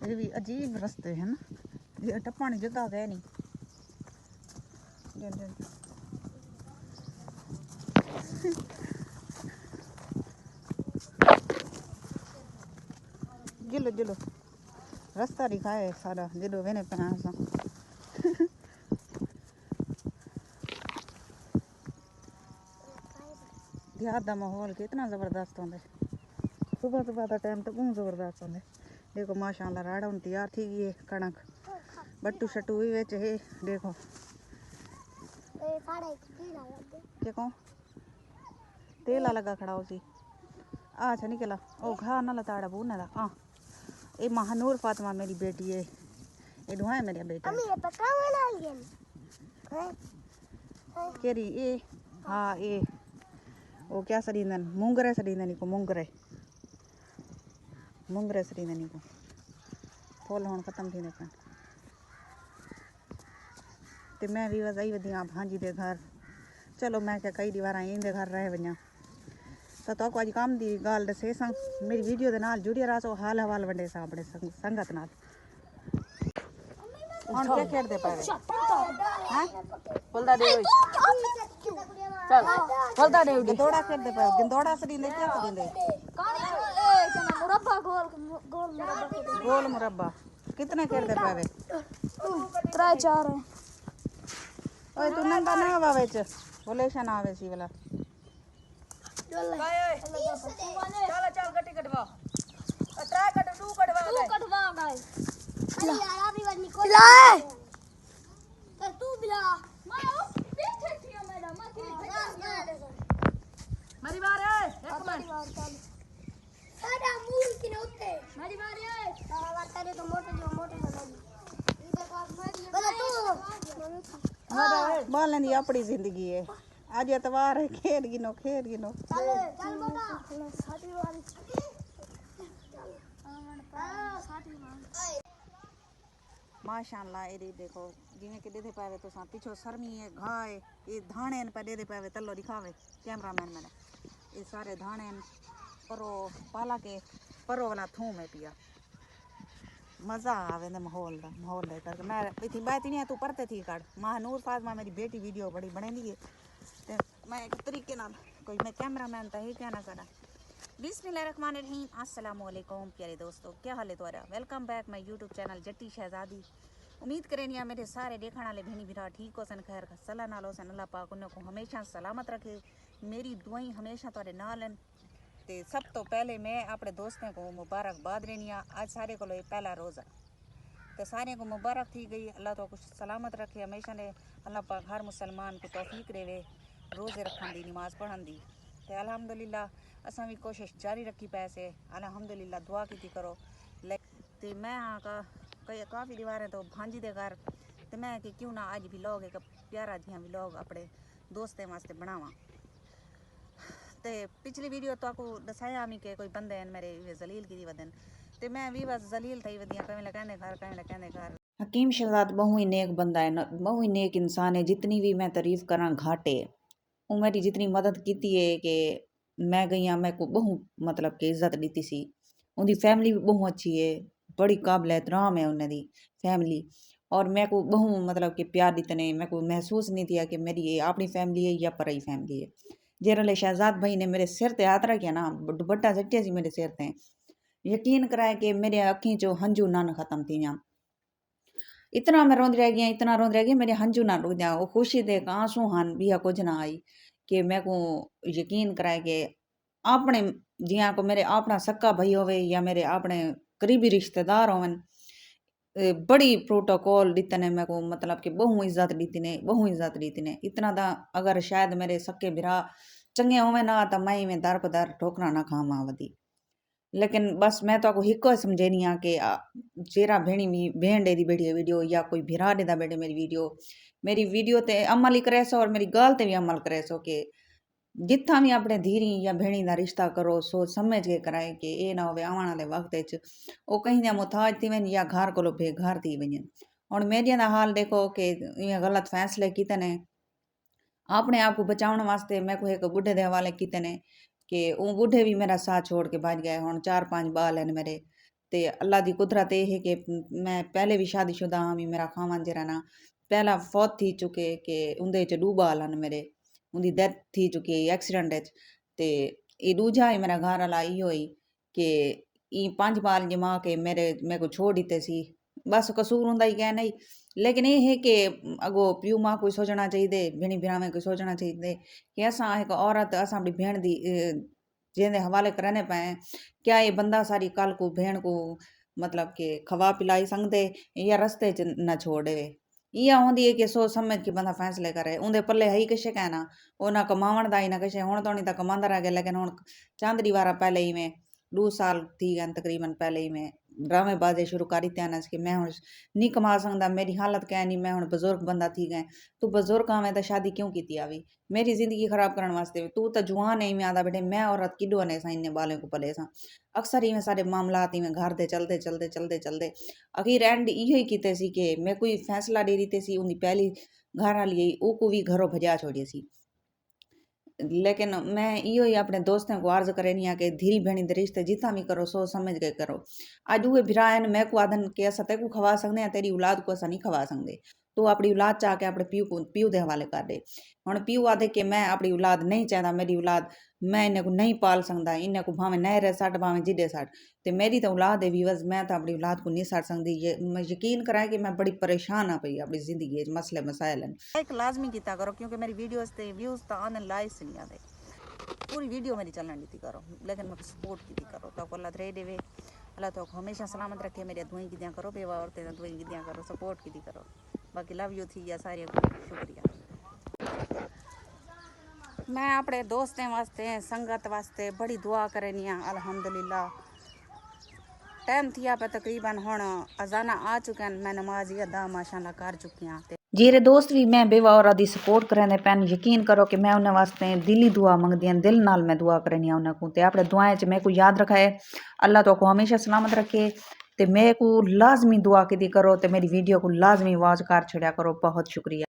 ये भी अजीब रास्ते हैं ना, ये टप्पानी जगह है नहीं। जिलो जिलो रास्ता दिखाए सारा जिलो वेने पना सा देहात का माहौल कितना ज़बरदस्त होंगे। सुबह सुबह का टाइम तो बहुत ज़बरदस्त होंगे। देखो माशाल्लाह राड़ा हूँ तैयार थी गई है, कणक बट्टू शट्टू भी विच है। देखो देखो तेला लगा खड़ा उसी अच्छा निकला ओ घा ना लताड़ा बूना दा हाँ। ये महानूर फातिमा मेरी बेटी है, ये दुआ है मेरे बेटे केरी ये हाँ ये वो क्या सरींदन मुंगरे सरींदन को मुंगरे सरींदन को फूल होने खत्म थी पे तो मैं भी वजाई वधी हाँ भांजी दे घर। चलो मैं क्या कई दीवार इंदे घर रह वजा तो अज काम की गाल दसे सा मेरी वीडियो के नाल जुड़े रहा सो हाल हवाल वंडे सा अपने संगत नाल। हम क्या खेलते पावे हैं बोलदा दे ओए चल बोलदा दे गिंदोड़ा खेलते पावे गिंदोड़ा सरींदे क्या सरींदे मुरब्बा गोल मुरब्बा कितने खेलते पावे 3-4 है। ओए तू नंगा ना आवे च बोले शन आवे सी वाला चल चल गट्टी कटवा ट्राई कट तू कटवा गाय अरे यार अभी वाली को खिलाए कर तू बिला मारो पीछे थी मैडम मेरी बार है एक मिनट साडा मूल की नोते मेरी बार है सारा बात करे तो मोटे लगी इधर पास मार तू बोलने दी अपनी जिंदगी है। आज एतवार है खेल गिनो चल मोटा साडी वाली माशाल्लाह ये देखो जिमें कि दे पावे तो सा पिछो सरमी है घाय ये धाने पे दे पावे तलो दिखावे कैमरामैन मैंने ये सारे धाने परो पाला के परो वाला थूम है पिया मज़ा आवे ने माहौल करके मैं इतनी बात नहीं है तू पढ़ते थी काट महानूर फातिमा मेरी बेटी वीडियो बड़ी बने दी है तो मैं एक तरीके नाल कोई मैं कैमरामैन तो ही कहना करा। बिस्मिल्लाहिर्रहमानिर्रहीम अस्सलाम वालेकुम प्यारे दोस्तों, क्या हाल है तुम्हारा। Welcome back my YouTube channel Jatti Shehzadi. उम्मीद करें मेरे सारे देखने वाले भेणी भरा ठीक हो सन खैर सलाह नाल हो सन। अल्लाह पाक उन्हें को हमेशा सलामत रखे। मेरी दुआई हमेशा तुम्हारे नाल हैं। तो सब तो पहले मैं अपने दोस्तों को मुबारकबाद देनी आ। आज सारे को पहला रोज़ा तो सारे को मुबारक थी गई। अल्लाह तो कुछ सलामत रखे हमेशा ने। अल्लाह पाक हर मुसलमान को तौफीक देवे रोज़े रखन दी नमाज पढ़न दी। तो अल्हम्दुलिल्लाह असा भी कोशिश जारी रखी पैसे अल्हम्दुलिल्लाह दुआ की करो। तो मैं हाँ काफ़ी दीवारें तो भांजी दे घर तो मैं कि क्यों ना अज भी लोग एक प्यारा जिहा भी लोग अपने दोस्तें वास्ते बनावा। तो पिछली वीडियो तो आपको दसाया मी के कोई बंदे हैं मेरे जलील की वदन तो मैं भी बस जलील थी वदिया कहीं कहने घर हकीम शहजाद बहु ही नेक बंदा है बहु ही नेक इंसान है। जितनी भी मैं तारीफ करा घाटे वो मेरी जितनी मदद की है कि मैं गई हाँ मैं को बहु मतलब कि इज्जत दी सी। उनकी फैमिली भी बहु अच्छी है बड़ी काबिल एहतराम है उन्हें दी फैमिली और मैं को बहु मतलब कि प्यार दितने मैं को महसूस नहीं किया कि मेरी ये अपनी फैमिली है या पराई फैमिली है। जेरले शहजाद भाई ने मेरे सिर ते हाथ रखिया ना दुपट्टा सटिया सी मेरे सिर ते यकीन कराए कि मेरे अखी चो हंजू नन खत्म थी जा। इतना मैं रोंद रह गया मेरे हंजू ना रुक जा। वो खुशी दे आंसू हन भी कुछ ना आई कि मैं को यकीन कराए कि अपने जिया को मेरे अपना सक्का भाई होवे या मेरे अपने करीबी रिश्तेदार होवन बड़ी प्रोटोकॉल दितने मैं को मतलब कि बहु इज्जत दी ने इतना दा अगर शायद मेरे सक्के बिरा चंगे होवे ना तो मैं दर प दर ठोकरा ना खावा वधी। लेकिन बस मैं तो आपको हिको समझेनी आ कि जेरा भेणी भेण दे दी बेटी वीडियो या कोई भिरा दे दा बेटे मेरी वीडियो ते अमल ही करे सो और मेरी गाल ते भी अमल करे सो कि जिथा भी अपने धीरी या भेणी का रिश्ता करो सोच समझ के कराए कि ये ना हो आने वाले वक्त वो कहीं जा मुथाज थी वन या घर को बेघर थी वन। हुण मेरिया का हाल देखो कि इं गलत फैसले किते ने अपने आप को बचाने वास्ते मैं को एक बुढ़े के हवाले किते ने कि वो बुढ़े भी मेरा साथ छोड़ के भज गए। हुण 4-5 बाल हैं मेरे ते अल्लाह दी कुदरत ये है कि मैं पहले भी शादीशुदा हाँ भी मेरा खावन जरा ना पहला फौत थी चुके कि उंदे च 2 बाल न मेरे उंदी डेथ थी चुकी एक्सीडेंट च ते ये दूजा ही मेरा घर वाला इहो ही कि ई 5 बाल जमा के मेरे को छोड़ दिते सी बस कसूर हुंदा ही क्या नहीं लेकिन ये है कि अगो प्यू माँ कोई सोचना चाहिए भेणी भरावें कोई सोचना चाहिए कि असां एक औरत असां अपनी भेण दी जेंदे हवाले करने पाए क्या ये बंदा सारी कल को भेण को मतलब कि खवा पिलाई संगदे या रस्ते च न छोड़े इया होंदी है कि सोच समझ के बंदा फैसले करे उंदे पल्ले है ही किश कहना वो ना कमावण दा ही ना किश हुण तो नहीं तो कमांदा रह गया लेकिन हुण चांद दीवारा पहले ही में 2 साल थी गए तकरीबन पहले ही में ड्रामेबाजी शुरू करी त्यान कि मैं हुण नहीं कमा सकदा मेरी हालत क्या नहीं मैं हुण बुजुर्ग बंदा थी गए तू बुजुर्ग आवे तो शादी क्यों की आवी मेरी जिंदगी खराब करने वास्ते तू तो जुआन है में आदा बेटे मैं औरत किडो ने साइने बालों को पले सा अक्सर ही में सारे मामलात ही में घर दे चलते आखिर एंड इहो ही कीते सी कि मैं कोई फैसला दे रीते सी उनकी पहली घर वाली ओ को भी घरों भजा छोड़ी सी लेकिन मैं इहो ही अपने दोस्तों को अर्ज करेनी है कि धीरी भेणी दे रिश्ते जितना भी करो सोच समझ के करो अज उहे भिरा आहिनि मैं को आदन कि असां तेको खवा सकदे तेरी औलाद को असां नहीं खवा सकदे तो अपनी औलाद चाह के अपने प्यू के हवाले कर दे हुण प्यू आदे कि मैं अपनी औलाद नहीं चाहता मेरी औलाद मैं इन्हें को नहीं पाल सकदा इन्हें को भावें नहरे सट भावें जिडे सट तो मेरी तो औलाद है व्यूअर्स मैं तो अपनी औलाद को नहीं सट सकदी ये मैं यकीन कराए कि मैं बड़ी परेशान हाँ पई अपनी जिंदगी मसले मसाइल लाइक लाजमी किया करो क्योंकि मेरी वीडियोस ते व्यूज तो आने लाइक नहीं आते पूरी वीडियो मेरी चलने दी करो लेकिन मैं सपोर्ट की करो तो अल्लाह दे देवे अल्लाह तो हमेशा सलामत रखे मेरे दुआई की करो बेवा औरतें दुआई की करो सपोर्ट की करो बाकी लव यू थी या सारे शुक्रिया मैं अपने दोस्तों वास्ते संगत वास्ते बड़ी दुआ करनी अल्हम्दुलिल्लाह टाइम थिया पे तकरीबन हुण अजाना आ चुके हैं मैं नमाज अदा माशाअल्लाह कर चुकी हाँ जेरे दोस्त भी मैं बेवा औरत दी सपोर्ट करने पैन यकीन करो कि मैं उन्हें वास्ते दिली दुआ मंगदी हूँ दिल नाल मैं दुआ करनी उन्हें को ते अपने दुआएं च मैं को याद रखाए अल्लाह तो को हमेशा सलामत रखे ते मैं को लाजमी दुआ की करो ते मेरी वीडियो को लाजमी वॉच कर छड़िया करो बहुत शुक्रिया।